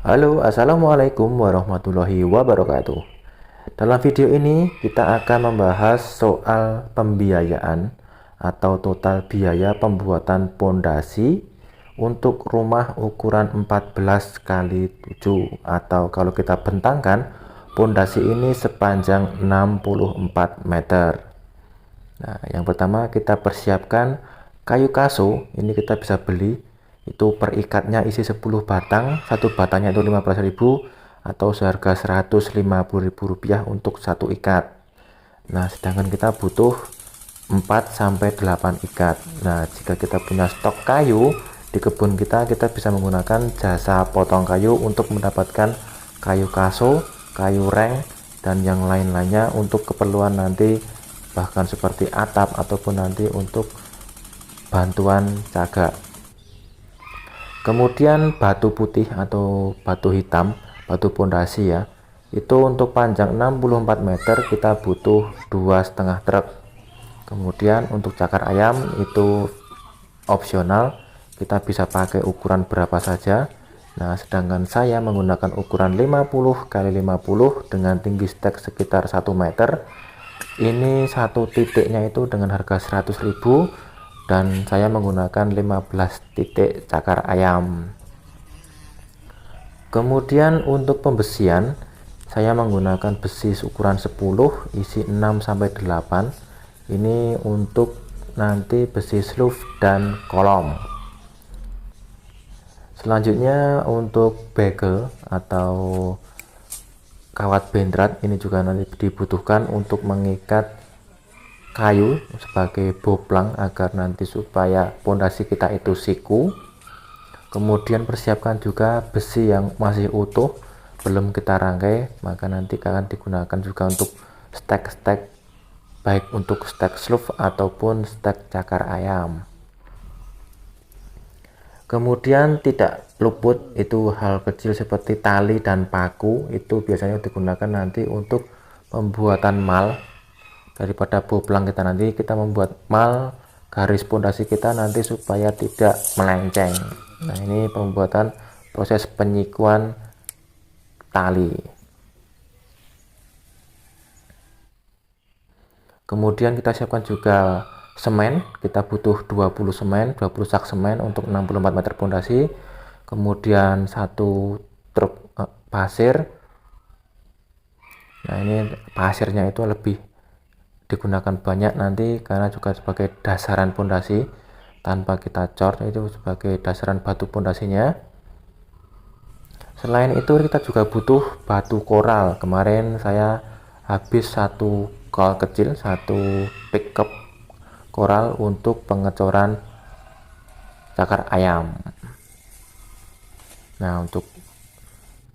Halo, assalamualaikum warahmatullahi wabarakatuh. Dalam video ini kita akan membahas soal pembiayaan atau total biaya pembuatan pondasi untuk rumah ukuran 14 kali 7, atau kalau kita bentangkan, pondasi ini sepanjang 64 meter. Nah, yang pertama kita persiapkan kayu kaso. Ini kita bisa beli, itu per ikatnya isi 10 batang, satu batangnya itu 15.000 atau seharga Rp150.000 untuk satu ikat. Nah, sedangkan kita butuh 4 sampai 8 ikat. Nah, jika kita punya stok kayu di kebun kita bisa menggunakan jasa potong kayu untuk mendapatkan kayu kaso, kayu reng, dan yang lain-lainnya untuk keperluan nanti, bahkan seperti atap ataupun nanti untuk bantuan cagak. Kemudian batu putih atau batu hitam, batu pondasi ya, itu untuk panjang 64 meter kita butuh 2,5 truk. Kemudian untuk cakar ayam itu opsional, kita bisa pakai ukuran berapa saja. Nah, sedangkan saya menggunakan ukuran 50 kali 50 dengan tinggi stek sekitar 1 meter. Ini satu titiknya itu dengan harga 100.000 dan saya menggunakan 15 titik cakar ayam. Kemudian untuk pembesian saya menggunakan besi ukuran 10 isi 6 sampai 8. Ini untuk nanti besi sluf dan kolom. Selanjutnya untuk bagel atau kawat bendrat, ini juga nanti dibutuhkan untuk mengikat kayu sebagai boplang agar nanti supaya pondasi kita itu siku. Kemudian persiapkan juga besi yang masih utuh belum kita rangkai, maka nanti akan digunakan juga untuk stek-stek, baik untuk stek sluf ataupun stek cakar ayam. Kemudian tidak luput itu hal kecil seperti tali dan paku, itu biasanya digunakan nanti untuk pembuatan mal. Daripada boplang kita membuat mal garis pondasi kita nanti supaya tidak melenceng. Nah, ini pembuatan proses penyikuan tali. Kemudian kita siapkan juga semen, kita butuh 20 semen, 20 sak semen untuk 64 meter pondasi. Kemudian satu truk pasir. Nah, ini pasirnya itu lebih digunakan banyak nanti karena juga sebagai dasaran pondasi, tanpa kita cor, itu sebagai dasaran batu pondasinya. Selain itu kita juga butuh batu koral. Kemarin saya habis satu kol kecil, satu pickup koral untuk pengecoran cakar ayam. Nah, untuk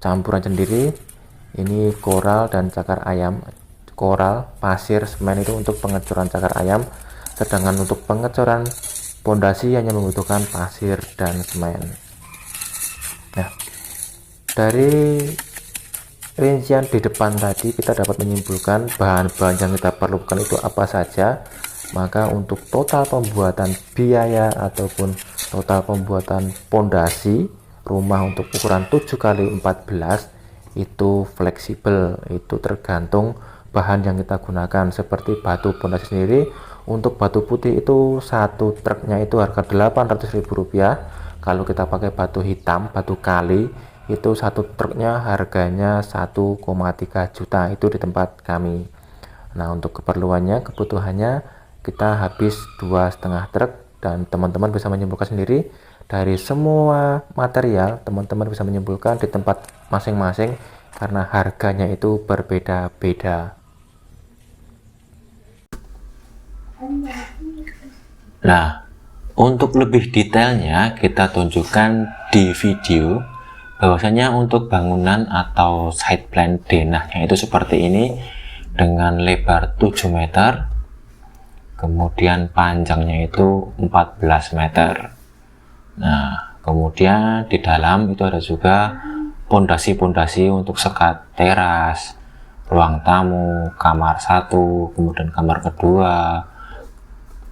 campuran sendiri ini koral dan cakar ayam, koral, pasir, semen itu untuk pengecoran cakar ayam, sedangkan untuk pengecoran pondasi hanya membutuhkan pasir dan semen. Nah, dari rincian di depan tadi kita dapat menyimpulkan bahan-bahan yang kita perlukan itu apa saja. Maka untuk total pembuatan biaya ataupun total pembuatan pondasi rumah untuk ukuran 7 kali 14 itu fleksibel, itu tergantung bahan yang kita gunakan. Seperti batu pondasi sendiri, untuk batu putih itu satu truknya itu harga Rp800.000. Kalau kita pakai batu hitam, batu kali, itu satu truknya harganya 1,3 juta, itu di tempat kami. Nah, untuk keperluannya, kebutuhannya kita habis 2,5 truk, dan teman-teman bisa menyimpulkan sendiri dari semua material. Teman-teman bisa menyimpulkan di tempat masing-masing karena harganya itu berbeda-beda. Nah, untuk lebih detailnya kita tunjukkan di video bahwasanya untuk bangunan atau side plan denahnya itu seperti ini dengan lebar 7 meter, kemudian panjangnya itu 14 meter. Nah, kemudian di dalam itu ada juga pondasi-pondasi untuk sekat teras, ruang tamu, kamar 1, kemudian kamar kedua,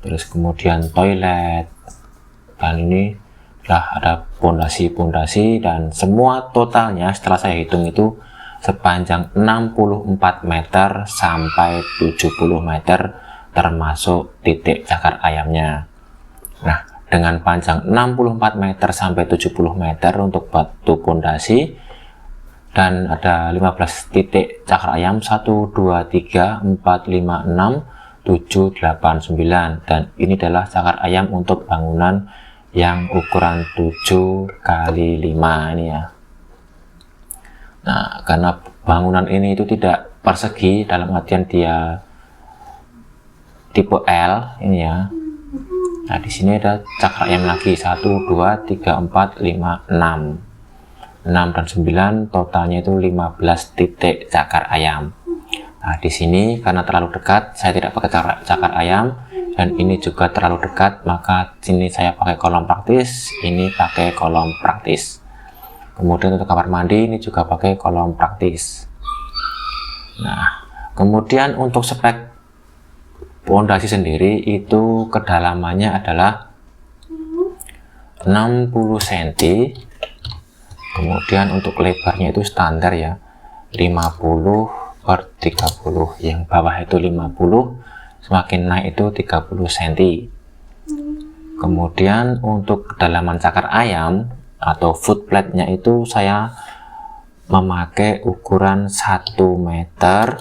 terus kemudian toilet, dan ini lah ada pondasi-pondasi, dan semua totalnya setelah saya hitung itu sepanjang 64 meter sampai 70 meter termasuk titik cakar ayamnya. Nah, dengan panjang 64 meter sampai 70 meter untuk batu pondasi, dan ada 15 titik cakar ayam, 1, 2, 3, 4, 5, 6, 7, 8, 9, dan ini adalah cakar ayam untuk bangunan yang ukuran 7 kali 5 ini ya. Nah, karena bangunan ini itu tidak persegi, dalam artian dia tipe L ini ya. Nah, di sini ada cakar ayam lagi, 1, 2, 3, 4, 5, 6. 6 dan 9 totalnya itu 15 titik cakar ayam. Nah, di sini karena terlalu dekat saya tidak pakai cakar ayam, dan ini juga terlalu dekat, maka sini saya pakai kolom praktis, ini pakai kolom praktis. Kemudian untuk kamar mandi ini juga pakai kolom praktis. Nah, kemudian untuk spek pondasi sendiri itu kedalamannya adalah 60 cm. Kemudian untuk lebarnya itu standar ya, 50/30, yang bawah itu 50, semakin naik itu 30 cm. Kemudian untuk kedalaman cakar ayam atau foot plate-nya itu saya memakai ukuran 1 meter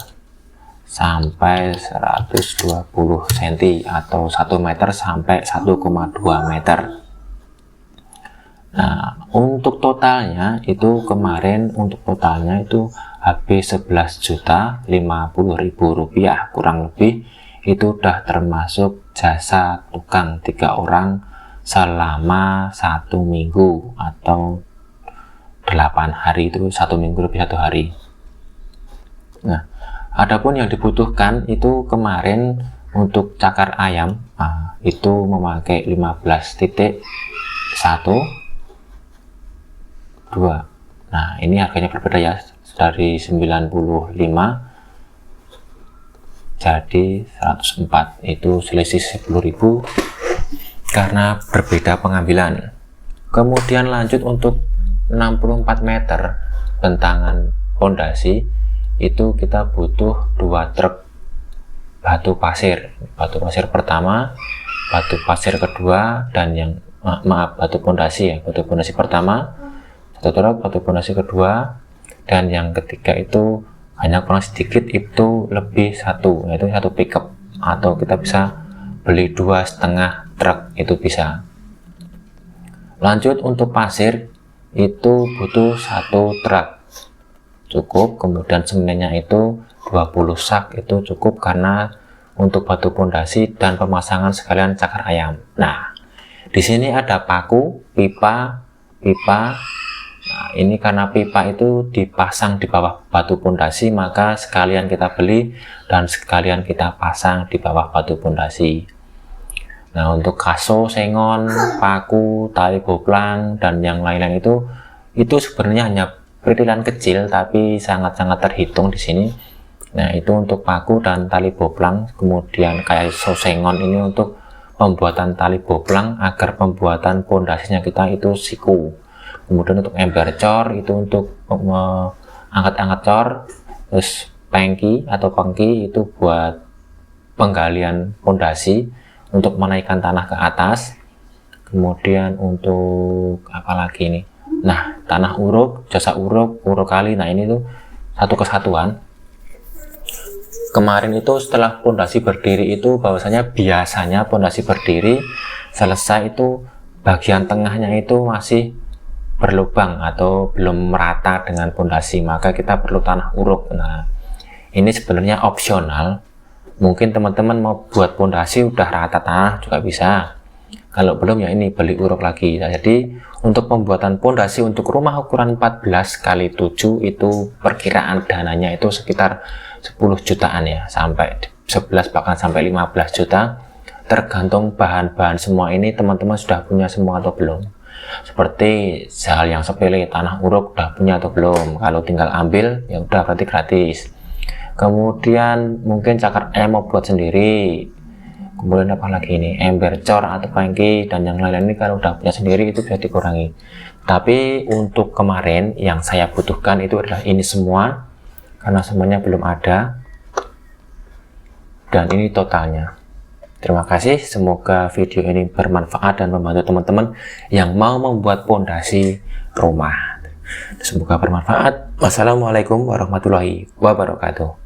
sampai 120 cm atau 1 meter sampai 1,2 meter. Nah, untuk totalnya itu kemarin untuk totalnya itu habis 11.050.000 rupiah kurang lebih. Itu udah termasuk jasa tukang 3 orang selama 1 minggu atau 8 hari, itu 1 minggu lebih 1 hari. Nah, adapun yang dibutuhkan itu kemarin untuk cakar ayam itu memakai 15 titik 1, 2. Nah, ini harganya berbeda ya, dari 95 jadi 104, itu selisih 10.000 karena berbeda pengambilan. Kemudian lanjut untuk 64 meter bentangan pondasi itu kita butuh 2 truk batu pasir pertama, batu pasir kedua, dan yang batu pondasi ya, batu pondasi pertama 1 truk, batu pondasi kedua, dan yang ketiga itu hanya kurang sedikit, itu lebih 1, yaitu 1 pickup, atau kita bisa beli 2,5 truk itu bisa. Lanjut untuk pasir itu butuh 1 truk cukup, kemudian semennya itu 20 sak itu cukup karena untuk batu pondasi dan pemasangan sekalian cakar ayam. Nah, di sini ada paku, pipa. Nah, ini karena pipa itu dipasang di bawah batu pondasi, maka sekalian kita beli dan sekalian kita pasang di bawah batu pondasi. Nah, untuk kaso, sengon, paku, tali boplang, dan yang lain-lain itu sebenarnya hanya perintilan kecil tapi sangat-sangat terhitung di sini. Nah, itu untuk paku dan tali boplang. Kemudian kayak sengon ini untuk pembuatan tali boplang agar pembuatan pondasinya kita itu siku. Kemudian untuk ember cor itu untuk angkat-angkat cor. Terus pengki atau pengki itu buat penggalian pondasi untuk menaikkan tanah ke atas. Kemudian untuk apa lagi nih, nah, tanah uruk, jasa uruk kali. Nah, ini tuh satu kesatuan. Kemarin itu setelah pondasi berdiri itu bahwasanya biasanya pondasi berdiri selesai itu bagian tengahnya itu masih berlubang atau belum merata dengan pondasi, maka kita perlu tanah uruk. Nah, ini sebenarnya opsional. Mungkin teman-teman mau buat pondasi udah rata tanah juga bisa. Kalau belum ya ini beli uruk lagi. Nah, jadi untuk pembuatan pondasi untuk rumah ukuran 14 kali 7 itu perkiraan dananya itu sekitar 10 jutaan ya, sampai 11 bahkan sampai 15 juta, tergantung bahan-bahan semua ini teman-teman sudah punya semua atau belum. Seperti hal yang sepele, tanah uruk udah punya atau belum, kalau tinggal ambil ya udah berarti gratis. Kemudian mungkin cakar ayam mau buat sendiri, kemudian apa lagi ini, ember cor atau panki dan yang lain-lain ini kalau udah punya sendiri itu bisa dikurangi. Tapi untuk kemarin yang saya butuhkan itu adalah ini semua, karena semuanya belum ada, dan ini totalnya. Terima kasih, semoga video ini bermanfaat dan membantu teman-teman yang mau membuat pondasi rumah. Semoga bermanfaat. Wassalamualaikum warahmatullahi wabarakatuh.